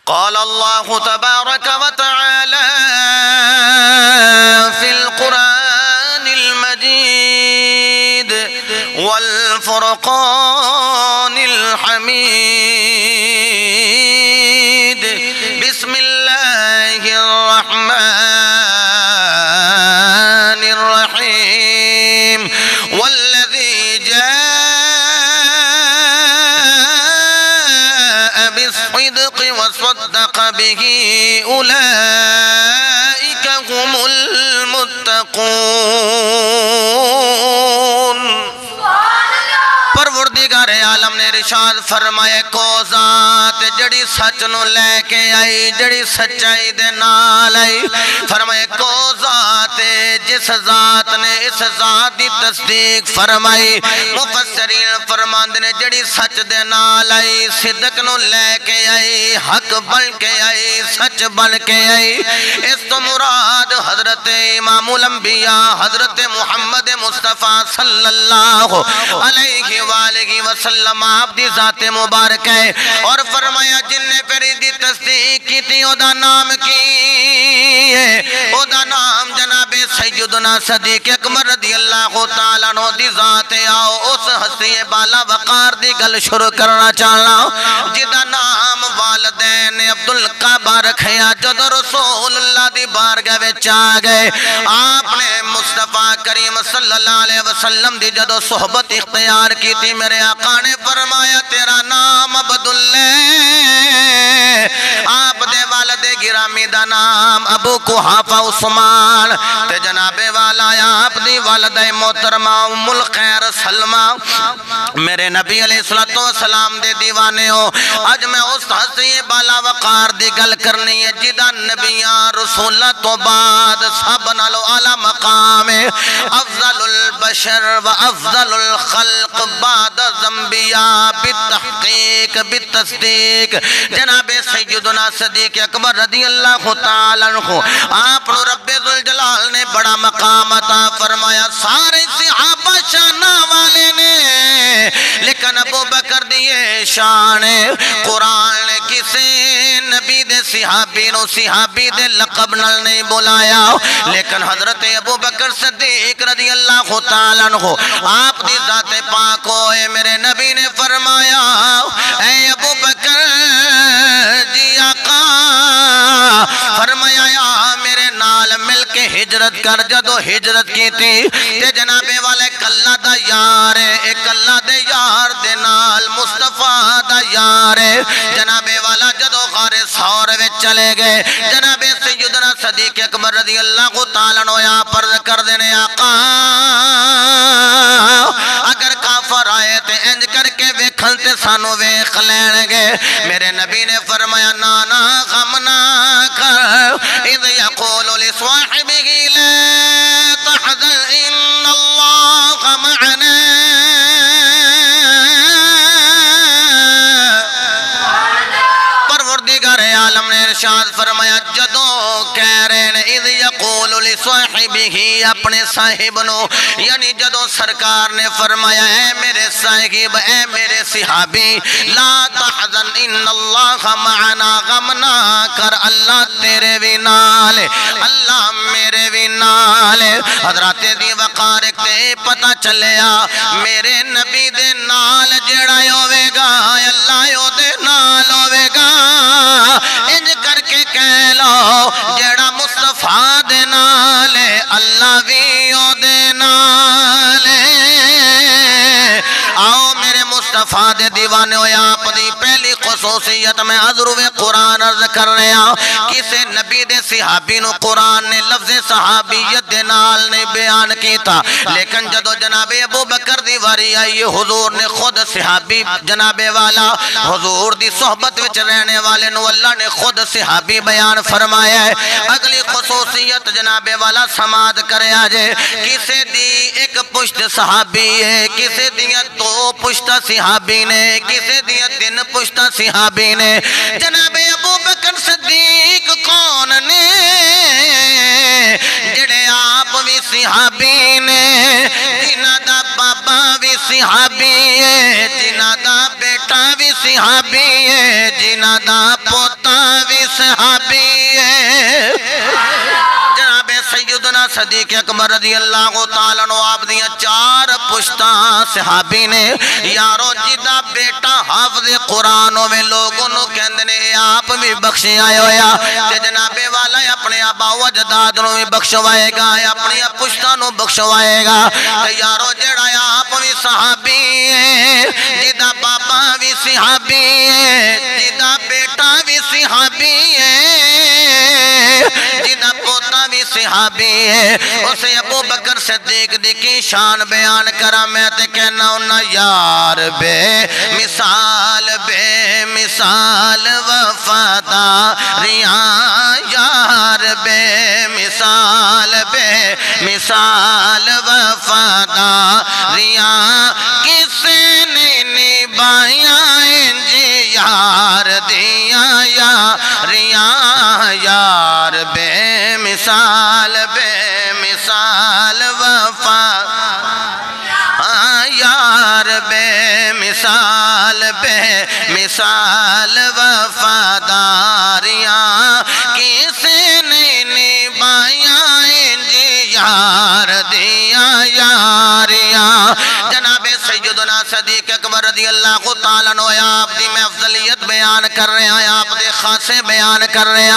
قال الله تبارك وتعالى في القرآن المجيد والفرقان الحميد بسم الله الرحمن الرحيم والذي جاء بالصدق وصدق به أولئك هم المتقون پروردگار عالم نے ارشاد فرمایا کو ذات جڑی سچ نو لے کے آئی جڑی سچائی دے نال آئی فرمایا کو ذات جس ذات نے اس ذات دی تصدیق فرمائی مفسرین فرماندے نے جڑی سچ دے نال آئی صدق نو لے کے آئی حق بن کے آئی سچ بن کے آئی اس تو مراد حضرت امام الانبیاء حضرت محمد مصطفیٰ صلی اللہ علیہ وآلہ وسلم آپ دی ذات مبارک ہے اور فرمایا جن نے پھر دی تصدیق کی تھی او دا نام کی ہے او دا نام جناب سیدنا صدیق اکبر رضی اللہ تعالیٰ عنہ دی ذات آؤ اس ہستی بالا وقار دی گل شروع کرنا چاہنا جدا نام والدین عبدالقعبہ رکھیا جد رسول اللہ دی بارگاہ وچ آ گئے آپ نے مصطفیٰ کریم صلی اللہ علیہ وسلم دی جدو صحبت اختیار کی تھی میرے آقا نے فرمایا تیرا نام عبداللہ آپ دے والد گرامی دا نام ابو قحافہ عثمان تے جناب والا آپ دی والد محترمہ ام الخیر سلمہ میرے نبی علیہ السلام دے دیوانے ہو آج میں اس حسی بالا وقار دی گل کرنی ہے جدہ نبیان رسولہ تو بعد سب نالو اعلی مقام افضل البشر و افضل الخلق بعد الانبیاء بالتحقیق بالتصدیق جناب سیدنا صدیق اکبر رضی اللہ تعالیٰ عنہ آپ رب ذوالجلال نے بڑا مقام عطا فرمایا سارے صحابہ شانہ والے نے لیکن ابو بکر دیئے شان قرآن نے کسے نبی دے صحابی دے لقب نل نہیں بلایا لیکن حضرت ابو بکر صدیق رضی اللہ تعالیٰ عنہ آپ دی ذات پاک ہوئے میرے نبی نے فرمایا اے ابو بکر جی آقا فرمایا یا میرے نال مل کے ہجرت کر جدو ہجرت کی تھی تے جناب والے ایک اللہ دا یار ہے ایک اللہ دے یار دے نال مصطفیٰ دا یار ہے جناب والا جدو غار ثور وچ چلے گئے جناب سیدنا صدیق اکبر رضی اللہ تعالیٰ عنہ یا پرد کر دینے آقا اگر کافر آئے تے انج کر کے ویکھن تے سانو ویکھ لین گے میرے نبی نے فرمایا نانا غم نہ کر اذ یقول لصاحبہ لا تحزن ان اللہ معنا پروردگار عالم نے ارشاد فرمایا جدو کہہ رہے ہیں اذ یقول لصاحبہ اپنے صاحب نو یعنی جدو سرکار نے فرمایا اے میرے صاحب اے میرے صحابی لا تحزن ان اللہ معنا غم نہ کر اللہ تیرے بھی نال اللہ میرے بھی نال حضرات دی وقار تے پتہ چلیا میرے نبی دے نال جڑا ہوے گا اللہ او دے نال ہوے گا انج کر کے کہہ لو جڑا مصطفیٰ دے نال اللہ بھی او دے نال آؤ میرے مصطفیٰ دے دیوانے ہوئے آپ دی پہلی خصوصیت میں حضور قرآن عرض کر رہے ہیں کسے نبی دے صحابی نو قرآن نے لفظ صحابیت دے نال نے بیان کی تھا لیکن جدو جناب ابو بکر دی واری آئی حضور نے خود صحابی جناب والا حضور دی صحبت وچ رہنے والے نو اللہ نے خود صحابی بیان فرمایا ہے اگلی خصوصیت جناب والا سماعت کرے آجے کسے دی ایک پشت صحابی ہے کسے دیا دو پشت صحابی نے کسے دیا تین پشت صحابی نے جناب ابو بکر صدیق کون نے جڑے آپ بھی صحابی نے جنہ دا بابا بھی صحابی ہے جنہ دا بیٹا بھی صحابی ہے جنہ دا پوتا صحابی ہے جناب سیدنا صدیق اکبر رضی اللہ تعالیٰ عنہ آپ دیا 4 پشتاں صحابی نے یارو جدہ بیٹا حافظ قرآن ہوئے لوگوں نو کہندنے آپ بھی بخشی آئے ہویا تے جناب والا اپنے آبا و اجداد نو بھی بخشوائے گا اپنی پشتاں نو بخشوائے گا تے یارو جڑا آپ بھی صحابی ہے جدہ بابا بھی صحابی ہے جدہ بیٹا بھی صحابی ہے جدہ پوتا بھی صحابی ہے اسے ابو بکر صدیق دی کی شان بیان کرا میں تے کہنا ہونا یار بے مثال وفاداریاں یار بے مثال وفاداریاں کسی نے نبھائیاں جی یار دیا یاریاں یار بے مثال وفا یار بے مثال وفاداریاں کسی نے نبھائیاں جی یار دیا یاریاں جناب سیدنا صدیق اکبر رضی اللہ تعالیٰ عنہ آپ دی میں افضلیت بیان کر رہے ہیں آپ دی خاصے بیان کر رہے ہیں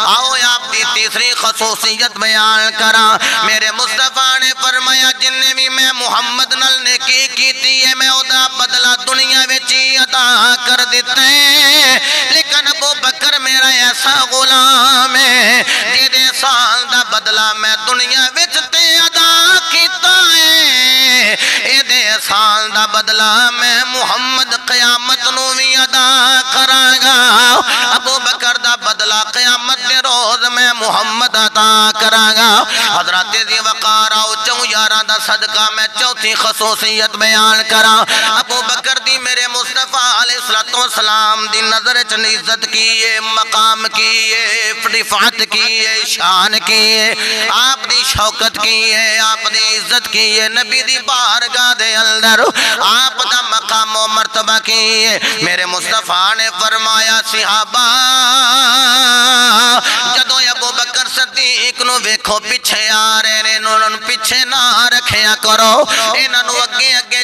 آؤ آپ دی تیسری خصوصیت بیان کرا میرے مصطفیٰ نے فرمایا جن نے بھی میں محمد نل نے کی ہے میں ادا بدلہ دنیا ویچی عطا کر دیتے ہیں لیکن ابو بکر میرا ایسا غلام ہے جیدے سال دا بدلہ میں دنیا ویچتے عطا کیتا ہے ایدے سال دا بدلہ میں محمد قیامت نو بھی عطا کراں گا ابو بکر دا بدلہ قیامت دے روز میں محمد عطا کراں گا حضرت دی وقار آؤ چوں یاراں دا صدقہ میں چوتھی خصوصیت بیان کرا ابو بکر دی میرے مصطفیٰ علیہ السلام دی نظر چن عزت کیے مقام کیے رفعت کیے شان کیے آپ دی شوکت کیے آپ دی عزت کیے نبی دی بارگاہ دے اندر آپ دا مقام و مرتبہ کیے میرے مصطفیٰ نے فرمایا صحابہ جدو ابو بکر صدیق نو ویکھو پیچھے آ رہے نے انہوں پیچھے نہ رکھیا کرو انہوں اگے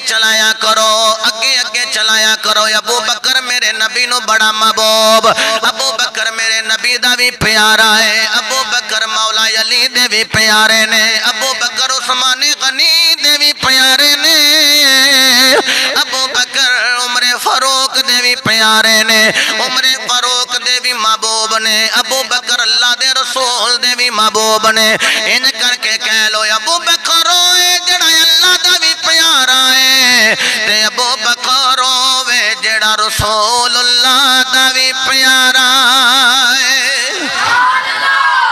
چلایا کرو ابو بکر میرے نبی نو بڑا محبوب ابو بکر میرے نبی دا بھی پیارا ہے ابو بکر مولا علی دے بھی پیارے نے ابو بکر عثمان غنی دے بھی پیارے نے ابو بکر عمر فاروق دے بھی پیارے نے عمر فاروق دے بھی محبوب نے ابو بکر اللہ دے رسول دے بھی محبوب نے ان کر کے کہہ لو ابو بکر ہوئے جڑا اللہ دا بھی پیارا ہے تے ابو بکر ہوئے جڑا رسول اللہ دا بھی پیارا ہے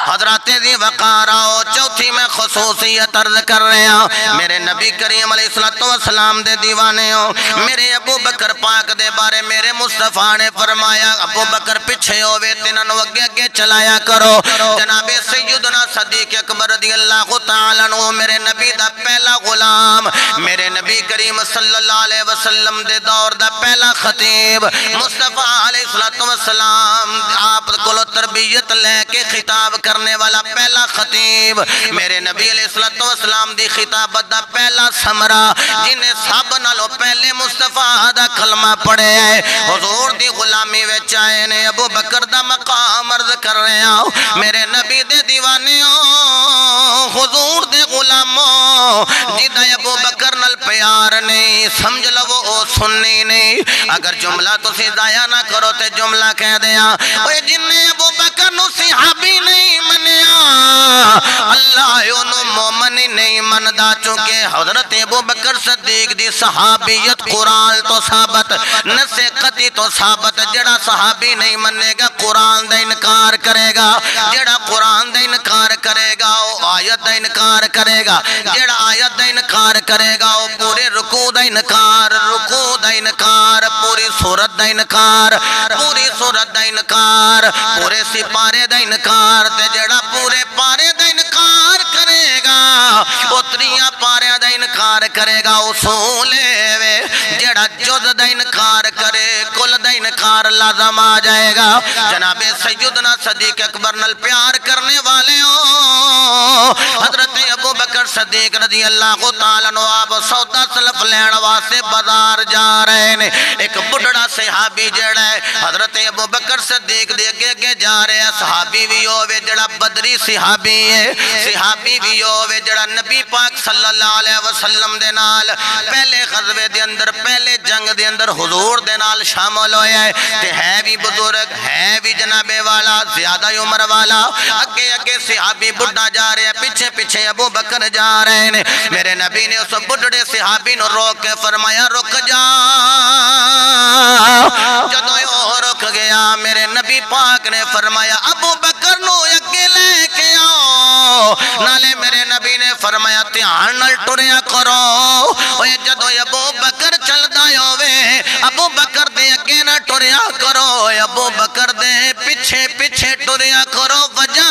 حضرات دی وقار آؤ چوتھی میں خصوصیت عرض کر رہے ہیں میرے نبی کریم علیہ السلام دے دیوانے ہو میرے ابو بکر پاک دے بارے میرے مصطفیٰ نے فرمایا ابو بکر پچھے ہوئے تینن اگے چلایا کرو جناب سیدنا صدیق اکبر رضی اللہ تعالیٰ عنہ میرے نبی دا پہلا غلام میرے نبی کریم صلی اللہ علیہ وسلم دے دور دا پہلا خطیب مصطفیٰ علیہ السلام آپ کو تربیت لے کے خطاب کرنے والا پہلا خطیب میرے نبی علیہ السلام دی خطابت دا پہلا سمرہ جنہیں سب نالو پہلے مصطفیٰ دا کلمہ پڑھے ہے حضور دی غلامی وچ آئے نے ابو بکر دا مقام عرض کر رہے ہیں میرے نبی دے دیوانے حضور دے غلاموں جدہ ابو بکر نال پیار نہیں سمجھ لو او سننی نہیں اگر جملہ تو سی ضائع نہ کرو تے جملہ کہہ دیا اوہ جنہیں ابو بکر نو صحابی نہیں منیا اللہ انہوں مومنی نہیں مندہ چونکہ حضرت ابو بکر صدیق دی صحابیت قرآن تو ثابت نسے قطعی تو ثابت جڑا صحابی نہیں مننے گا قرآن دا انکار کرے گا جڑا قرآن دا انکار کرے گا وہ آیت دا انکار کرے گا جڑا آیت دا انکار کرے گا وہ پورے رکوع دا انکار پوری صورت دا انکار پورے سپارے دا انکار تے جڑا پورے پارے دا انکار کرے گا اتریاں پارے دا انکار کرے گا اصول ہے جڑا جڑا جز دا انکار کرے کل دا انکار لازم آ جائے گا جناب سیدنا صدیق اکبر نال پیار کرنے والے ہو حضرت ابو بکر صدیق رضی اللہ تعالیٰ عنہ آپ سودا سلف لین واسطے بازار جا رہے ہیں ایک بڑھڑا صحابی جڑا ہے حضرت ابو بکر صدیق دے کے جا رہے ہیں صحابی بھی ہوئے جڑا بدری صحابی ہے صحابی بھی ہوئے جڑا نبی پاک صلی اللہ علیہ وسلم دے نال پہلے غزوے دے اندر پہلے جنگ دے اندر حضور دے نال شامل ہویا ہے تے ہے بھی بزرگ ہے بھی جناب والا زیادہ عمر والا اگے اگے صحابی بڑھا جا رہے ہیں پیچھے پیچھے ابو بکر جا رہے ہیں میرے نبی نے اس بڑھڑے صحابی نو روک کے فرمایا رک جا جدو یہ رک گیا میرے نبی پاک نے فرمایا ابو بکر نو اگے لے کے آؤ نالے میرے نبی نے فرمایا دھیان نال ٹریا کرو جدو ابو بکر چلدا ہوے ابو بکر دے اگے نہ ٹریا کرو ابو بکر دے پیچھے پیچھے ٹریا کرو وجہ